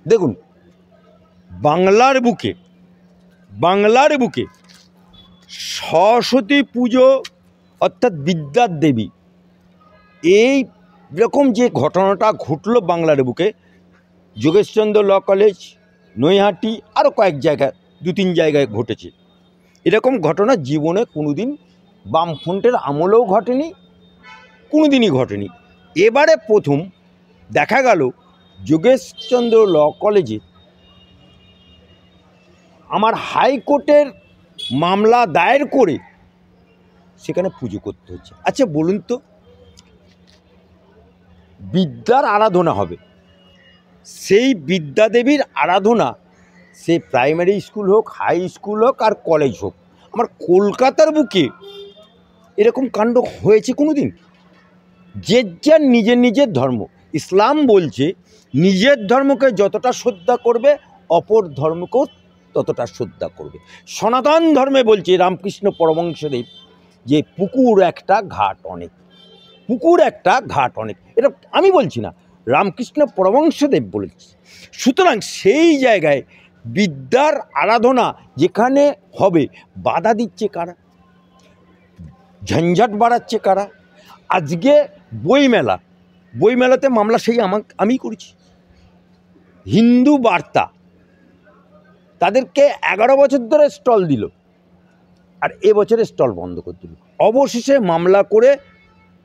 দেখুন, বাংলার বুকে সরস্বতী পুজো অর্থাৎ বিদ্যার দেবী, এই রকম যে ঘটনাটা ঘটল বাংলার বুকে, যোগেশচন্দ্র ল কলেজ, নৈহাটি, আরও কয়েক জায়গায়, 2-3 জায়গায় ঘটেছে। এরকম ঘটনা জীবনে কোনোদিন বামফ্রন্টের আমলেও ঘটেনি, কোনোদিনই ঘটেনি। এবারে প্রথম দেখা গেল যোগেশচন্দ্র ল কলেজে আমার হাইকোর্টের মামলা দায়ের করে সেখানে পুজো করতে হচ্ছে। আচ্ছা বলুন তো, বিদ্যার আরাধনা হবে, সেই বিদ্যাদেবীর আরাধনা সে প্রাইমারি স্কুল হোক, হাই স্কুল হোক আর কলেজ হোক, আমার কলকাতার বুকে এরকম কাণ্ড হয়েছে কোনো দিন? যে যার নিজের নিজের ধর্ম, ইসলাম বলছে নিজের ধর্মকে যতটা শ্রদ্ধা করবে অপর ধর্মকেও ততটা শ্রদ্ধা করবে। সনাতন ধর্মে বলছে রামকৃষ্ণ পরমহংসদেব যে পুকুর একটা ঘাট অনেক, এটা আমি বলছি না, রামকৃষ্ণ পরমহংসদেব বলেছে। সুতরাং সেই জায়গায় বিদ্যার আরাধনা যেখানে হবে, বাধা দিচ্ছে কারা, ঝঞ্ঝাট বাড়াচ্ছে কারা? আজকে বইমেলাতে মামলা সেই আমি করেছি। হিন্দু বার্তা তাদেরকে 11 বছর ধরে স্টল দিল, আর এবছরে স্টল বন্ধ করে দিল। অবশেষে মামলা করে,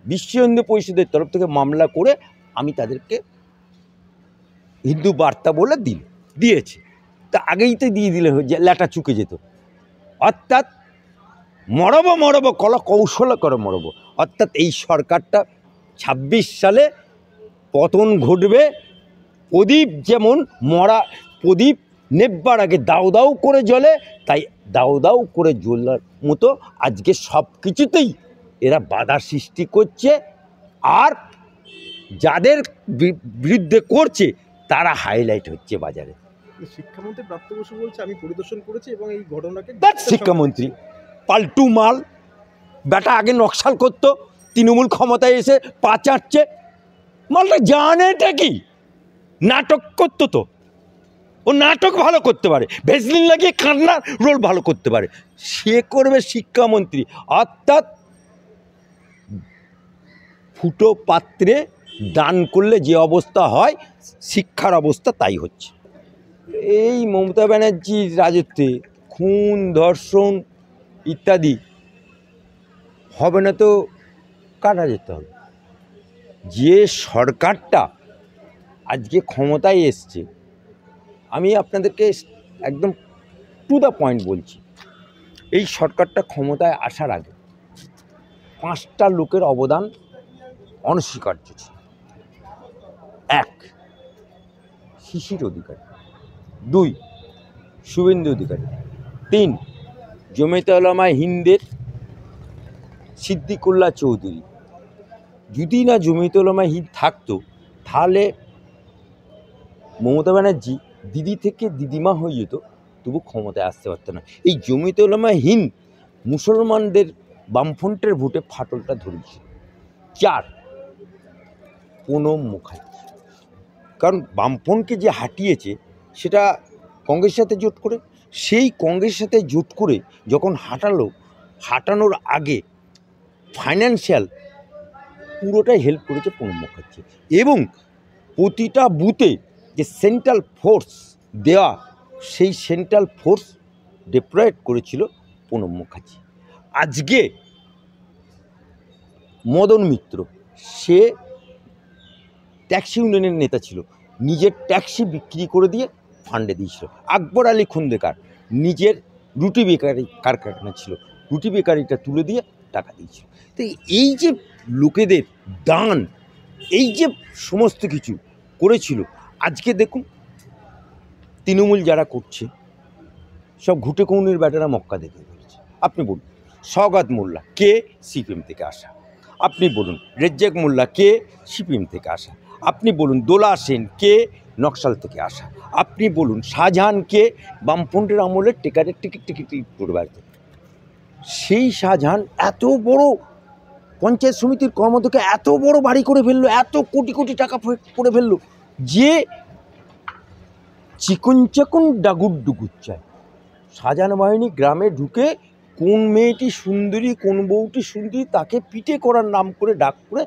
বিশ্ব হিন্দু পরিষদের তরফ থেকে মামলা করে আমি তাদেরকে হিন্দু বার্তা বলে দিয়েছে। তা আগেই তো দিয়ে দিলে ল্যাটা চুকে যেত। অর্থাৎ মরব কৌশল করে মরব। অর্থাৎ এই সরকারটা 26 সালে পতন ঘটবে। প্রদীপ যেমন প্রদীপ নেববার আগে দাউ দাউ করে জ্বলে, তাই দাউ দাউ করে জ্বলার মতো আজকে সব কিছুতেই এরা বাধা সৃষ্টি করছে, আর যাদের বিরুদ্ধে করছে তারা হাইলাইট হচ্ছে বাজারে। শিক্ষামন্ত্রী প্রাপ্ত বসু বলছে আমি পরিদর্শন করেছি এবং এই ঘটনাকে শিক্ষামন্ত্রী পাল্টু মাল, বেটা আগে নকশাল করতো, তৃণমূল ক্ষমতায় এসে পা চাটছে। মালটা জানেটা কি, নাটক করতো তো, ও নাটক ভালো করতে পারে, ভেসলিন লাগিয়ে কান্নার রোল ভালো করতে পারে, সে করবে শিক্ষামন্ত্রী। অর্থাৎ ফুটো পাত্রে দান করলে যে অবস্থা হয়, শিক্ষার অবস্থা তাই হচ্ছে। এই মমতা ব্যানার্জির রাজত্বে খুন, ধর্ষণ ইত্যাদি হবে না তো কাটা যেতে হবে। যে সরকারটা আজকে ক্ষমতায় এসছে, আমি আপনাদেরকে একদম টু দ্য পয়েন্ট বলছি, এই সরকারটা ক্ষমতায় আসার আগে 5টা লোকের অবদান অনস্বীকার্য ছিল। 1, শিশির অধিকারী, 2, শুভেন্দু অধিকারী, 3, জমিয়তে উলামায়ে হিন্দের সিদ্দিকুল্লাহ চৌধুরী। যদি না জমিয়তে উলামায়ে হিন্দ থাকতো, তাহলে মমতা ব্যানার্জি দিদি থেকে দিদিমা হয়ে যেত, তবু ক্ষমতায় আসতে পারতো না। এই জমিয়তে উলামায়ে হিন্দ মুসলমানদের বামফ্রন্টের ভোটে ফাটলটা ধরিয়েছিল। 4, পুনম মুখার্জি, কারণ বামফ্রন্টকে যে হাঁটিয়েছে সেটা কংগ্রেসের সাথে জোট করে, সেই কংগ্রেসের সাথে জোট করে যখন হাঁটানোর আগে ফাইন্যান্সিয়াল পুরোটাই হেল্প করেছে পুনম মুখার্জি। এবং প্রতিটা বুথে যে সেন্ট্রাল ফোর্স দেওয়া, সেই সেন্ট্রাল ফোর্স ডিপ্লয়েড করেছিল পুনম মুখার্জি। আজকে মদন মিত্র, সে ট্যাক্সি ইউনিয়নের নেতা ছিল, নিজের ট্যাক্সি বিক্রি করে দিয়ে ফান্ডে দিয়েছিল। আকবর আলী খন্দকার নিজের রুটি বেকারি কারখানা ছিল, রুটি বেকারিটা তুলে দিয়ে টাকা দিয়েছিল। তো এই যে লোকেদের দান, এই যে সমস্ত কিছু করেছিল, আজকে দেখুন তৃণমূল যারা করছে সব ঘুটে কৌনির ব্যাটারা মক্কা দেখে ফেলেছে। আপনি বলুন সওগাত মোল্লা কে, সিপিএম থেকে আসা। আপনি বলুন রেজ্জাক মোল্লা কে, সিপিএম থেকে আসা। আপনি বলুন দোলা সেন কে, নকশাল থেকে আসা। আপনি বলুন শাহজাহান কে, বামফ্রন্টের আমলে টিকিট করে বেড়াতে। সেই শাহজাহান এত বড় পঞ্চায়েত সমিতির কর্মদক্ষে এত বড় বাড়ি করে ফেললো, এত কোটি কোটি টাকা করে ফেললো, যে চিকন চাকুন ডাগুর ডুগুর চায়। শাহজাহান বাহিনী গ্রামে ঢুকে কোন মেয়েটি সুন্দরী, কোন বউটি সুন্দরী তাকে পিটে করার নাম করে ডাক করে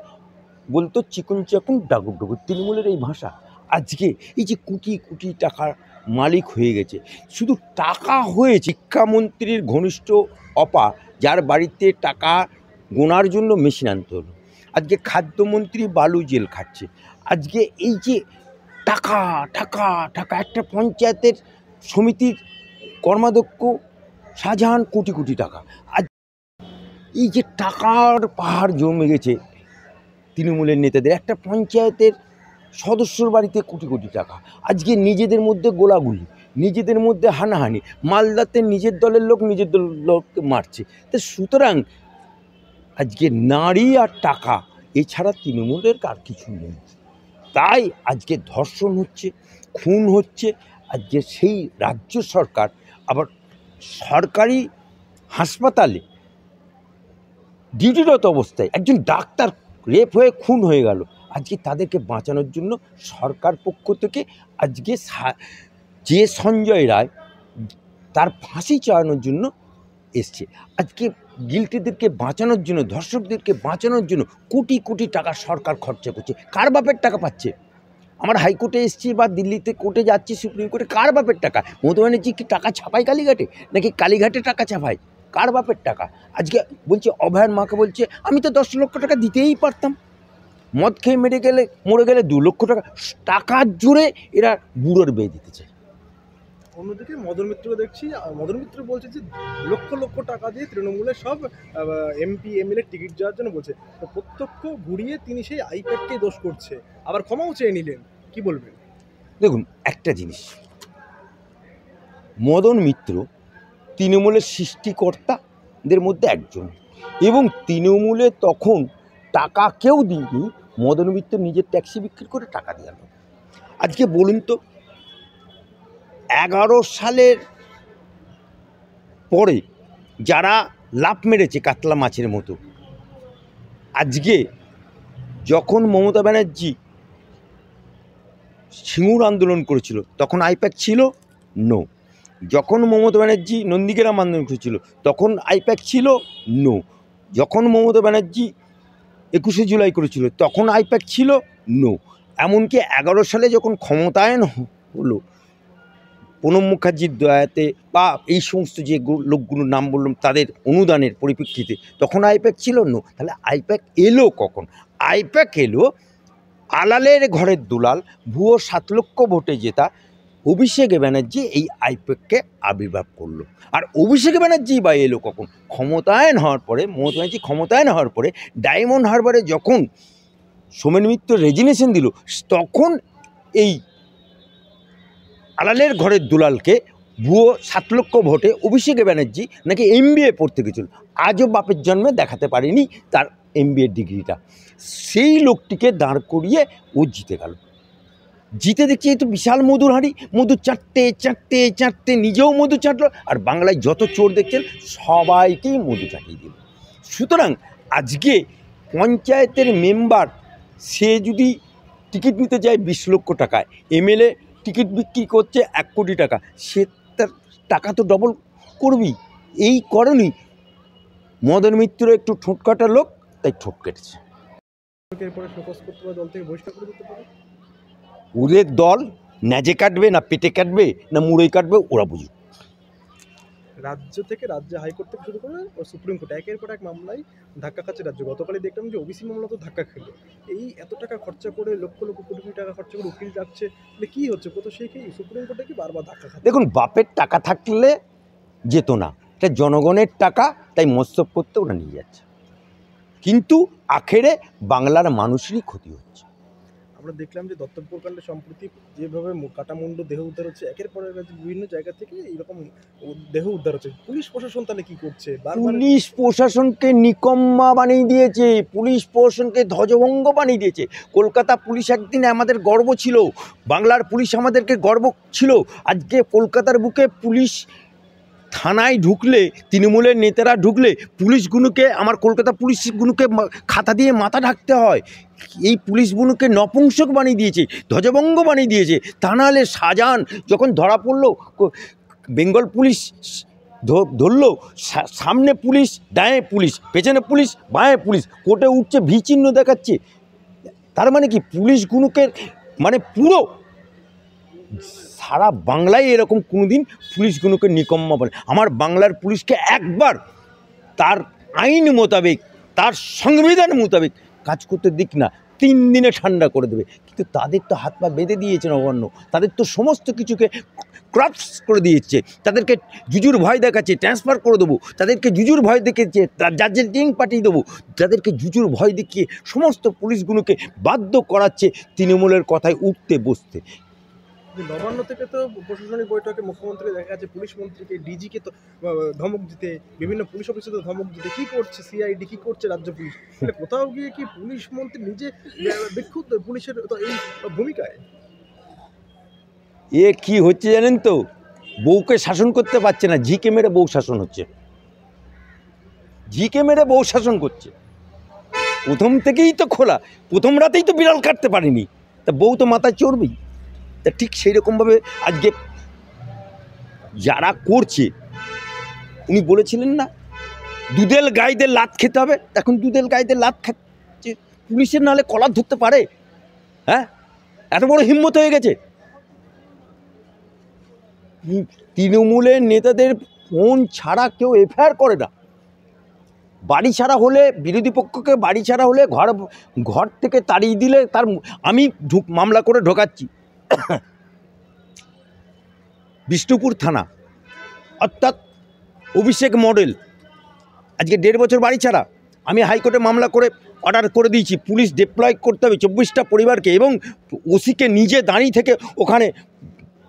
বলতো চিকন চাকুন ডাগুর ডুগুর। তৃণমূলের এই ভাষা। আজকে এই যে কোটি কোটি টাকার মালিক হয়ে গেছে, শুধু টাকা হয়ে শিক্ষামন্ত্রীর ঘনিষ্ঠ অপা, যার বাড়িতে টাকা গোনার জন্য মেশিন আনতে হলো। আজকে খাদ্যমন্ত্রী বালু জেল খাচ্ছে। আজকে এই যে টাকা টাকা টাকা, একটা পঞ্চায়েতের সমিতির কর্মাধ্যক্ষ শাহজাহান কোটি কোটি টাকা। আজ এই যে টাকার পাহাড় জমে গেছে তৃণমূলের নেতাদের, একটা পঞ্চায়েতের সদস্যর বাড়িতে কোটি কোটি টাকা। আজকে নিজেদের মধ্যে গোলাগুলি, নিজেদের মধ্যে হানাহানি, মালদাতে নিজের দলের লোক নিজের দলের লোককে মারছে। তো সুতরাং আজকে নারী আর টাকা এছাড়া তৃণমূলের আর কিছু নেই। তাই আজকে ধর্ষণ হচ্ছে, খুন হচ্ছে। আজকে সেই রাজ্য সরকার আবার সরকারি হাসপাতালে ডিউটিরত অবস্থায় একজন ডাক্তার রেপ হয়ে খুন হয়ে গেল। আজকে তাদেরকে বাঁচানোর জন্য সরকার পক্ষ থেকে আজকে যে সঞ্জয় রায় তার ফাঁসি চালানোর জন্য এসছে। আজকে গিল্টিদেরকে বাঁচানোর জন্য, ধর্ষকদেরকে বাঁচানোর জন্য কোটি কোটি টাকা সরকার খরচা করছে। কার বাপের টাকা পাচ্ছে? আমার হাইকোর্টে এসছি বা দিল্লিতে কোর্টে যাচ্ছি, সুপ্রিম কোর্টে, কার বাপের টাকা? মমতা ব্যানার্জি কি টাকা ছাপায় কালীঘাটে, নাকি কালীঘাটে টাকা ছাপায়? কার বাপের টাকা? আজকে বলছে অভয়ার মাকে বলছে আমি তো 10 লক্ষ টাকা দিতেই পারতাম, মদ খেয়ে মরে গেলে 2 লক্ষ টাকা। টাকার জোরে এরা বুড়োর বিয়ে দিতে চায়। অন্যদিকে মদন মিত্রকে দেখছি, মদন মিত্র বলছে যে লক্ষ লক্ষ টাকা দিয়ে তৃণমূলের সব এমপি এমএলএ টিকিট যাওয়ার জন্য বলছে। তো প্রত্যক্ষ ঘুরিয়ে তিনি সেই আইপ্যাডকেই দোষ করছে, আবার ক্ষমাও চেয়ে নিলেন। কি বলবেন? দেখুন, একটা জিনিস, মদন মিত্র তৃণমূলের সৃষ্টিকর্তাদের মধ্যে একজন, এবং তৃণমূলে তখন টাকা কেউ দিইনি, মদন মিত্র নিজের ট্যাক্সি বিক্রি করে টাকা দিয়ে আনলো। আজকে বলুন তো, 11 সালের পরে যারা লাফ মেরেছে কাতলা মাছের মতো, আজকে যখন মমতা ব্যানার্জি সিঙ্গুর আন্দোলন করেছিল তখন আইপ্যাক ছিল? নো। যখন মমতা ব্যানার্জি নন্দীগ্রাম আন্দোলন করেছিল তখন আইপ্যাক ছিল? নো। যখন মমতা ব্যানার্জি 21শে জুলাই করেছিল তখন আইপ্যাক ছিল? নো। এমনকি 11 সালে যখন ক্ষমতায়ন হলো প্রণব মুখার্জির দয়াতে বা এই সমস্ত যে লোকগুলোর নাম বললাম তাদের অনুদানের পরিপ্রেক্ষিতে, তখন আইপ্যাক ছিল? নো। তাহলে আইপ্যাক এলো কখন? আইপ্যাক এলো আলালের ঘরের দুলাল, ভুয়ো 7 লক্ষ ভোটে জেতা অভিষেক ব্যানার্জি এই আইপ্যাককে আবির্ভাব করলো। আর অভিষেক ব্যানার্জি বা এলো কখন? ক্ষমতায়ন হওয়ার পরে, মমতা ব্যানার্জি ক্ষমতায়ন হওয়ার পরে ডায়মন্ড হারবারে যখন সোমেন মিত্র রেজিগনেশন দিল, তখন এই আলালের ঘরের দুলালকে ভুয়ো 7 লক্ষ ভোটে অভিষেক ব্যানার্জি নাকি MBA পড়তে গেছিল, আজও বাপের জন্মে দেখাতে পারেনি তার MBA ডিগ্রিটা। সেই লোকটিকে দাঁড় করিয়ে ও জিতে গেল। জিতে দেখছি এই তো বিশাল মধুর হাঁড়ি, মধু চাটতে চাটতে চাটতে নিজেও মধু চাটলো, আর বাংলায় যত চোর দেখছেন সবাইকেই মধু চাটিয়ে দিল। সুতরাং আজকে পঞ্চায়েতের মেম্বার সে যদি টিকিট নিতে যায় 20 লক্ষ টাকায়, MLA টিকিট বিক্রি করছে 1 কোটি টাকা, সে তার টাকা তো ডবল করবি। এই কারণেই মদন মিত্র একটু ঠোঁট কাটা লোক, তাই ঠোঁট কেটেছে। এরপরে ফোকাস করতে পারে, দল থেকে বহিষ্কার করে দিতে পারে। ওদের দল ন্যাজে কাটবে না পেটে কাটবে না মুড়োই কাটবে, ওরা বুঝুক। রাজ্য থেকে, রাজ্য হাইকোর্ট থেকে শুরু করে সুপ্রিম কোর্ট একের পর এক মামলায় ধাক্কা খাচ্ছে রাজ্য। গতকালই দেখলাম যে ওবিসি মামলা তো ধাক্কা খেলো। এই এত টাকা খরচা করে, লক্ষ লক্ষ কোটি কোটি টাকা খরচা করে উকিল যাচ্ছে, মানে কী হচ্ছে? কোথাও সেই সুপ্রিম কোর্টে কি বারবার ধাক্কা খাচ্ছে? দেখুন, বাপের টাকা থাকলে যেত না, এটা জনগণের টাকা, তাই মস্তব করতে ওরা নিয়ে যাচ্ছে, কিন্তু আখেরে বাংলার মানুষেরই ক্ষতি হচ্ছে। আমরা দেখলাম যে দত্তপুর কাণ্ডে সম্প্রতি যেভাবে কাটামুন্ডু দেহ উদ্ধার হচ্ছে, একের পর এক বিভিন্ন জায়গা থেকে এইরকম দেহ উদ্ধার হচ্ছে, পুলিশ প্রশাসন তাহলে কি করছে? পুলিশ প্রশাসনকে নিকম্মা বানিয়ে দিয়েছে, পুলিশ প্রশাসনকে ধ্বজভঙ্গ বানিয়ে দিয়েছে। কলকাতা পুলিশ একদিন আমাদের গর্ব ছিল, বাংলার পুলিশ আমাদেরকে গর্ব ছিল। আজকে কলকাতার বুকে পুলিশ থানায় ঢুকলে, তৃণমূলের নেতারা ঢুকলে পুলিশগুলোকে, আমার কলকাতা পুলিশগুলোকে খাতা দিয়ে মাথা ঢাকতে হয়। এই পুলিশগুলোকে নপুংসক বানিয়ে দিয়েছে, ধ্বজভঙ্গ বানিয়ে দিয়েছে। তা নাহলে শাহজাহান যখন ধরা পড়লো, বেঙ্গল পুলিশ ধরলো, সামনে পুলিশ, ডায়ে পুলিশ, পেছনে পুলিশ, বাঁয়ে পুলিশ, কোর্টে উঠছে, ভি চিহ্ন দেখাচ্ছে। তার মানে কি, পুলিশগুলোকে মানে পুরো সারা বাংলায় এরকম কোনোদিন পুলিশগুলোকে নিকম্মা বলে। আমার বাংলার পুলিশকে একবার তার আইন মোতাবেক, তার সংবিধান মোতাবেক কাজ করতে দিক না, 3 দিনে ঠান্ডা করে দেবে। কিন্তু তাদের তো হাত পা বেঁধে দিয়েছে নবান্ন, তাদের তো সমস্ত কিছুকে ক্রাপস করে দিয়েছে, তাদেরকে জুজুর ভয় দেখাচ্ছে, ট্রান্সফার করে দেবো, তাদেরকে জুজুর ভয় দেখিয়েছে, জাজের টিং পাঠিয়ে দেবো, তাদেরকে জুজুর ভয় দেখিয়ে সমস্ত পুলিশগুলোকে বাধ্য করাচ্ছে তৃণমূলের কথায় উঠতে বসতে। নবান্ন থেকে তো প্রশাসনিক বৈঠকে মুখ্যমন্ত্রী দেখা যাচ্ছে পুলিশ মন্ত্রীকে, ডিজিকে তো ধমক দিতে, বিভিন্ন পুলিশ অফিসে তো ধমক দিতে, কী করছে সিআইডি, কী করছে রাজ্য পুলিশ? মানে কোথাও গিয়ে কি পুলিশ মন্ত্রী নিজে বিক্ষুব্ধ পুলিশের তো এই ভূমিকায়? এ কি হচ্ছে জানেন তো, বউকে শাসন করতে পারছে না, ঝিকে মেরে বউ শাসন হচ্ছে, ঝিকে মেরে বউ শাসন করছে। প্রথম থেকেই তো খোলা, প্রথম রাতেই তো বিড়াল কাটতে পারিনি, তা বউ তো মাথায় চড়বেই। তা ঠিক সেই রকমভাবে আজকে যারা করছে, উনি বলেছিলেন না দুধেল গাইদের লাত খেতে হবে, এখন দুধেল গাইদের লাত খাচ্ছে পুলিশের, নাহলে কলার ধরতে পারে? হ্যাঁ, এত বড় হিম্মত হয়ে গেছে। তৃণমূলের নেতাদের ফোন ছাড়া কেউ এফআইআর করে না। বাড়ি ছাড়া হলে, বিরোধী পক্ষকে বাড়ি ছাড়া হলে ঘর থেকে তাড়িয়ে দিলে তার আমি মামলা করে ঢোকাচ্ছি। বিষ্ণুপুর থানা অর্থাৎ অভিষেক মডেল আজকে 1.5 বছর বাড়ি ছাড়া, আমি হাইকোর্টে মামলা করে অর্ডার করে দিয়েছি, পুলিশ ডিপ্লয় করতে হবে 24টা পরিবারকে, এবং ওসিকে নিজে দাঁড়িয়ে থেকে ওখানে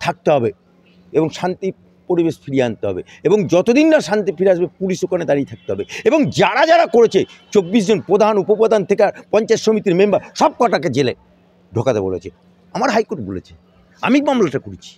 থাকতে হবে এবং শান্তি পরিবেশ ফিরিয়ে আনতে হবে, এবং যতদিন না শান্তি ফিরে আসবে পুলিশ ওখানে দাঁড়িয়ে থাকতে হবে। এবং যারা যারা করেছে 24 জন প্রধান, উপপ্রধান থেকে পঞ্চায়েত সমিতির মেম্বার সব কটাকে জেলে ঢোকাতে বলেছে, আমার হাইকোর্ট বলেছে, আমি মামলাটা করেছি।